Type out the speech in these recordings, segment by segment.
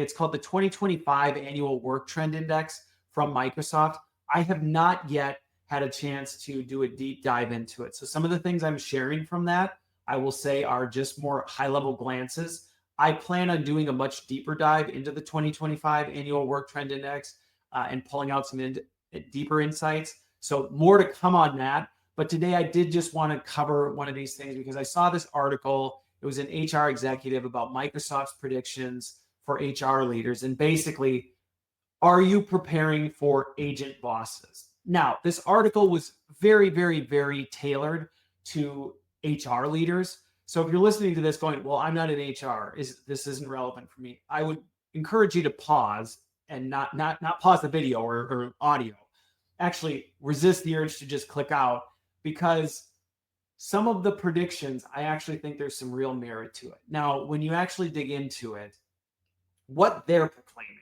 It's called the 2025 Annual Work Trend Index from Microsoft. I have not yet had a chance to do a deep dive into it. So some of the things I'm sharing from that, I will say, are just more high level glances. I plan on doing a much deeper dive into the 2025 Annual Work Trend Index and pulling out some deeper insights. So more to come on that. But today I did just want to cover one of these things because I saw this article. It was an HR executive about Microsoft's predictions for HR leaders. And basically, are you preparing for agent bosses? Now, this article was very, very, very tailored to HR leaders. So if you're listening to this going, well, I'm not in HR, this isn't relevant for me, I would encourage you to pause and not pause the video or audio. Actually, resist the urge to just click out, because some of the predictions, I actually think there's some real merit to it. Now, when you actually dig into it, what they're proclaiming,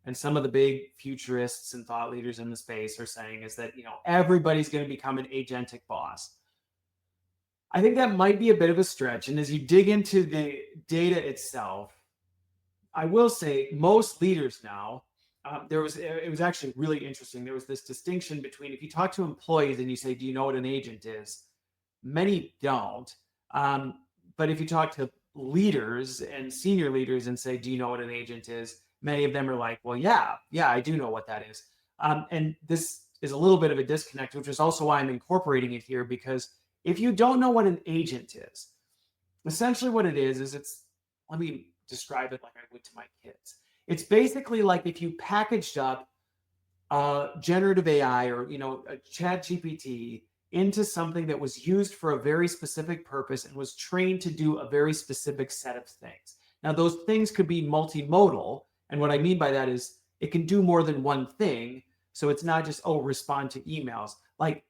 and some of the big futurists and thought leaders in the space are saying, is that, everybody's going to become an agentic boss. I think that might be a bit of a stretch. And as you dig into the data itself, I will say most leaders now, it was actually really interesting. There was this distinction between, if you talk to employees and you say, do you know what an agent is? Many don't. But if you talk to leaders and senior leaders and say, do you know what an agent is? Many of them are like, well, yeah, I do know what that is. And this is a little bit of a disconnect, which is also why I'm incorporating it here, because if you don't know what an agent is, essentially what it is let me describe it like I would to my kids. It's basically like if you packaged up generative AI or, a chat GPT into something that was used for a very specific purpose and was trained to do a very specific set of things. Now, those things could be multimodal. And what I mean by that is it can do more than one thing. So it's not just, respond to emails. Like,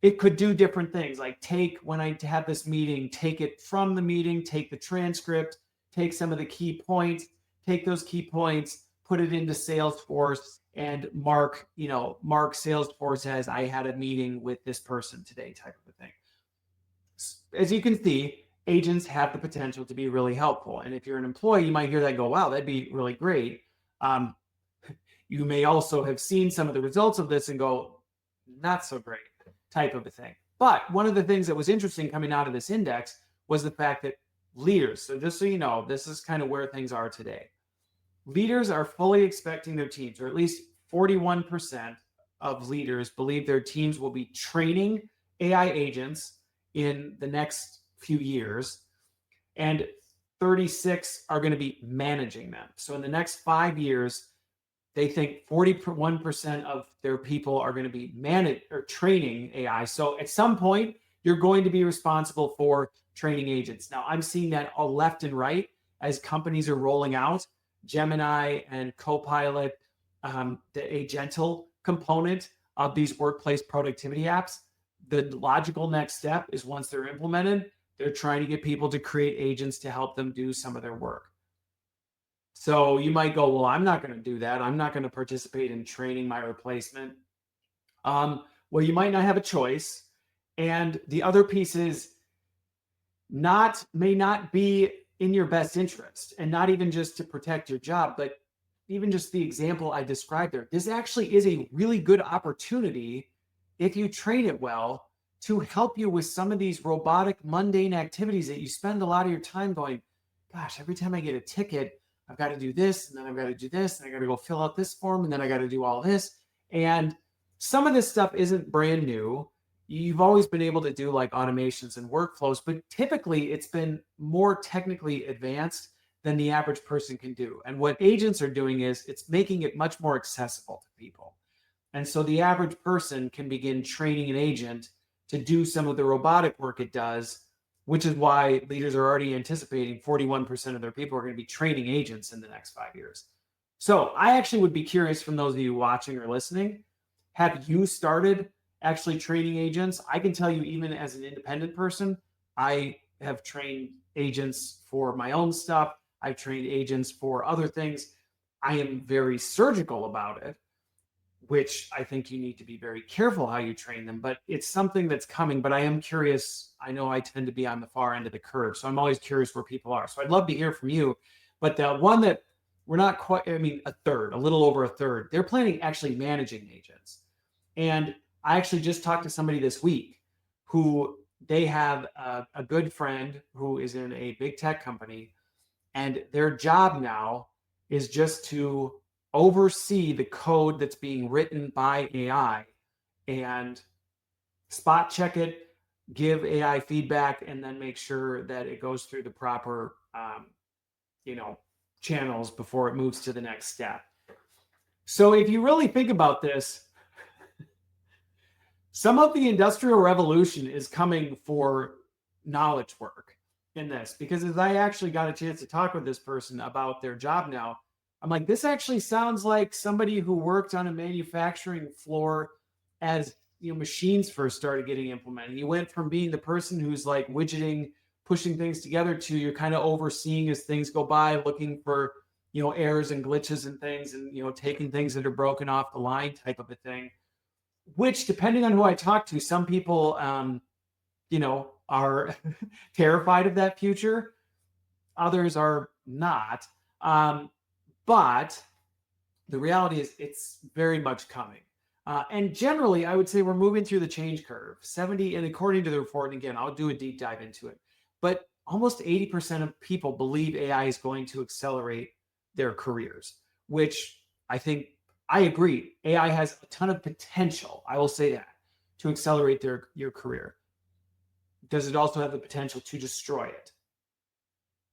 it could do different things, like when I have this meeting, take it from the meeting, take the transcript, take some of the key points, take those key points, put it into Salesforce, and mark Salesforce as I had a meeting with this person today, type of a thing. As you can see, agents have the potential to be really helpful. And if you're an employee, you might hear that and go, wow, that'd be really great. You may also have seen some of the results of this and go, not so great, type of a thing. But one of the things that was interesting coming out of this index was the fact that leaders, so just so you know, this is kind of where things are today. Leaders are fully expecting their teams, or at least 41% of leaders believe their teams will be training AI agents in the next few years, and 36 are going to be managing them. So in the next 5 years, they think 41% of their people are going to be training AI. So at some point, you're going to be responsible for training agents. Now, I'm seeing that all left and right as companies are rolling out Gemini and Copilot, a gentle component of these workplace productivity apps. The logical next step is, once they're implemented, they're trying to get people to create agents to help them do some of their work. So you might go, well, I'm not going to do that. I'm not going to participate in training my replacement. Well, you might not have a choice. And the other piece is may not be in your best interest, and not even just to protect your job, but even just the example I described there. This actually is a really good opportunity, if you train it well, to help you with some of these robotic, mundane activities that you spend a lot of your time going, gosh, every time I get a ticket, I've got to do this, and then I've got to do this, and I got to go fill out this form, and then I got to do all this. And some of this stuff isn't brand new. You've always been able to do like automations and workflows, but typically it's been more technically advanced than the average person can do. And what agents are doing is it's making it much more accessible to people. And so the average person can begin training an agent to do some of the robotic work it does, which is why leaders are already anticipating 41% of their people are going to be training agents in the next 5 years. So I actually would be curious, from those of you watching or listening, have you started actually training agents? I can tell you, even as an independent person, I have trained agents for my own stuff. I've trained agents for other things. I am very surgical about it, which I think you need to be very careful how you train them, but it's something that's coming. But I am curious. I know I tend to be on the far end of the curve, so I'm always curious where people are. So I'd love to hear from you. But the one that we're not quite, I mean, a third, a little over a third. They're planning actually managing agents. And I actually just talked to somebody this week who they have a good friend who is in a big tech company, and their job now is just to oversee the code that's being written by AI and spot check it, give AI feedback, and then make sure that it goes through the proper, you know, channels before it moves to the next step. So if you really think about this, some of the industrial revolution is coming for knowledge work in this, because as I actually got a chance to talk with this person about their job now, I'm like, this actually sounds like somebody who worked on a manufacturing floor as, you know, machines first started getting implemented. You went from being the person who's like widgeting, pushing things together, to you're kind of overseeing as things go by, looking for, you know, errors and glitches and things, and, you know, taking things that are broken off the line type of a thing. Which, depending on who I talk to, some people, you know, are terrified of that future. Others are not. But the reality is it's very much coming. And generally, I would say we're moving through the change curve. 70, and according to the report, and again, I'll do a deep dive into it, but almost 80% of people believe AI is going to accelerate their careers, which I think I agree. AI has a ton of potential. I will say that, to accelerate your career. Does it also have the potential to destroy it?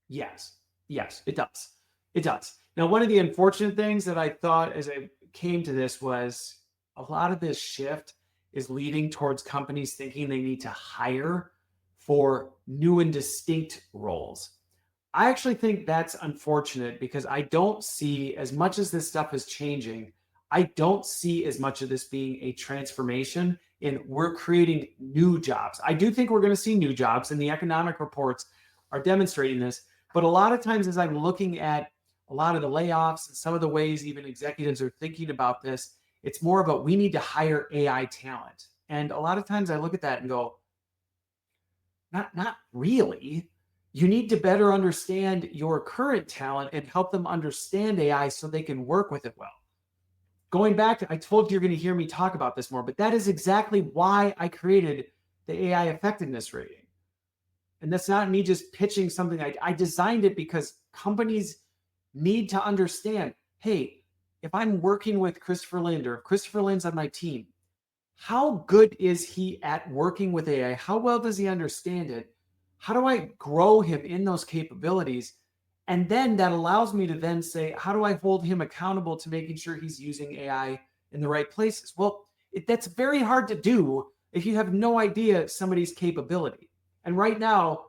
Yes. Yes, it does. It does. Now, one of the unfortunate things that I thought as I came to this was a lot of this shift is leading towards companies thinking they need to hire for new and distinct roles. I actually think that's unfortunate, because I don't see, as much as this stuff is changing, I don't see as much of this being a transformation in we're creating new jobs. I do think we're going to see new jobs, and the economic reports are demonstrating this. But a lot of times, as I'm looking at a lot of the layoffs and some of the ways even executives are thinking about this, it's more about we need to hire AI talent. And a lot of times I look at that and go, not really. You need to better understand your current talent and help them understand AI so they can work with it well. Going back to, I told you you're going to hear me talk about this more, but that is exactly why I created the AI effectiveness rating. And that's not me just pitching something. I designed it because companies need to understand, hey, if I'm working with Christopher Lind, or if Christopher Lind's on my team, how good is he at working with AI? How well does he understand it? How do I grow him in those capabilities? And then that allows me to then say, how do I hold him accountable to making sure he's using AI in the right places? Well, that's very hard to do if you have no idea somebody's capability. And right now,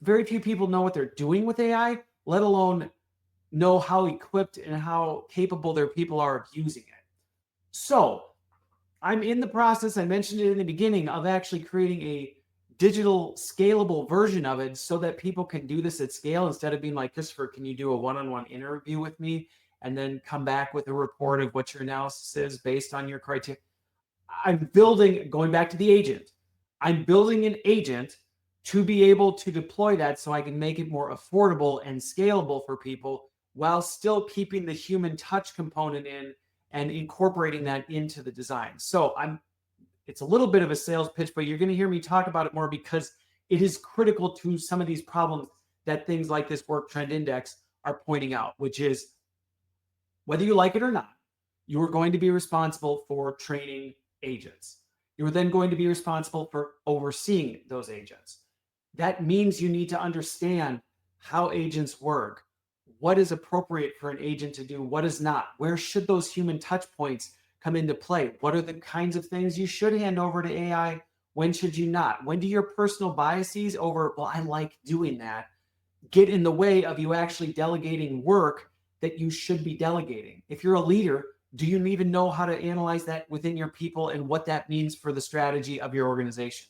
very few people know what they're doing with AI, let alone know how equipped and how capable their people are of using it. So I'm in the process, I mentioned it in the beginning, of actually creating a digital scalable version of it so that people can do this at scale, instead of being like, Christopher, can you do a one-on-one interview with me and then come back with a report of what your analysis is based on your criteria. I'm building, going back to the agent, I'm building an agent to be able to deploy that so I can make it more affordable and scalable for people, while still keeping the human touch component in and incorporating that into the design. So it's a little bit of a sales pitch, but you're going to hear me talk about it more, because it is critical to some of these problems that things like this work trend index are pointing out, which is, whether you like it or not, you are going to be responsible for training agents. You're then going to be responsible for overseeing those agents. That means you need to understand how agents work, what is appropriate for an agent to do, what is not, where should those human touch points come into play, what are the kinds of things you should hand over to AI, when should you not, when do your personal biases over, well, I like doing that, get in the way of you actually delegating work that you should be delegating. If you're a leader, do you even know how to analyze that within your people and what that means for the strategy of your organization?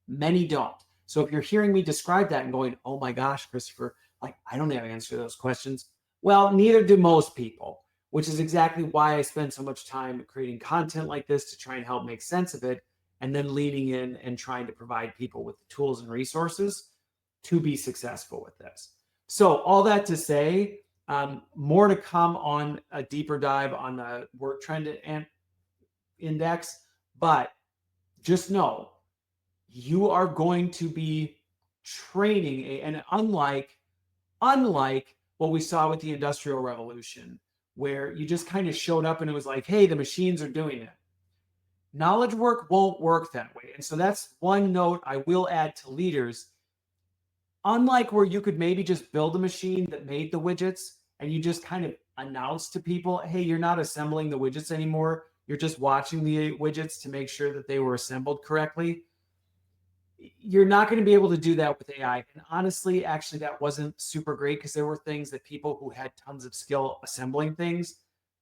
Many don't. So if you're hearing me describe that and going, oh my gosh, Christopher, like, I don't have an answer to those questions. Well, neither do most people, which is exactly why I spend so much time creating content like this to try and help make sense of it, and then leaning in and trying to provide people with the tools and resources to be successful with this. So all that to say, More to come on a deeper dive on the work trend and index, but just know you are going to be training and unlike what we saw with the Industrial Revolution, where you just kind of showed up and it was like, hey, the machines are doing it. Knowledge work won't work that way. And so that's one note I will add to leaders. Unlike where you could maybe just build a machine that made the widgets and you just kind of announce to people, hey, you're not assembling the widgets anymore. You're just watching the widgets to make sure that they were assembled correctly. You're not going to be able to do that with AI. And honestly, actually, that wasn't super great because there were things that people who had tons of skill assembling things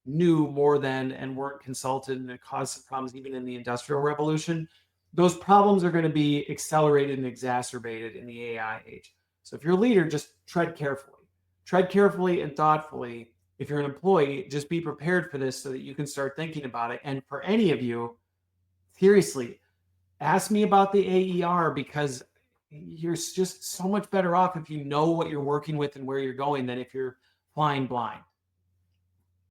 knew more than and weren't consulted, and it caused some problems even in the Industrial Revolution. Those problems are going to be accelerated and exacerbated in the AI age. So if you're a leader, just tread carefully and thoughtfully. If you're an employee, just be prepared for this so that you can start thinking about it. And for any of you, seriously, ask me about the AER, because you're just so much better off if you know what you're working with and where you're going than if you're flying blind.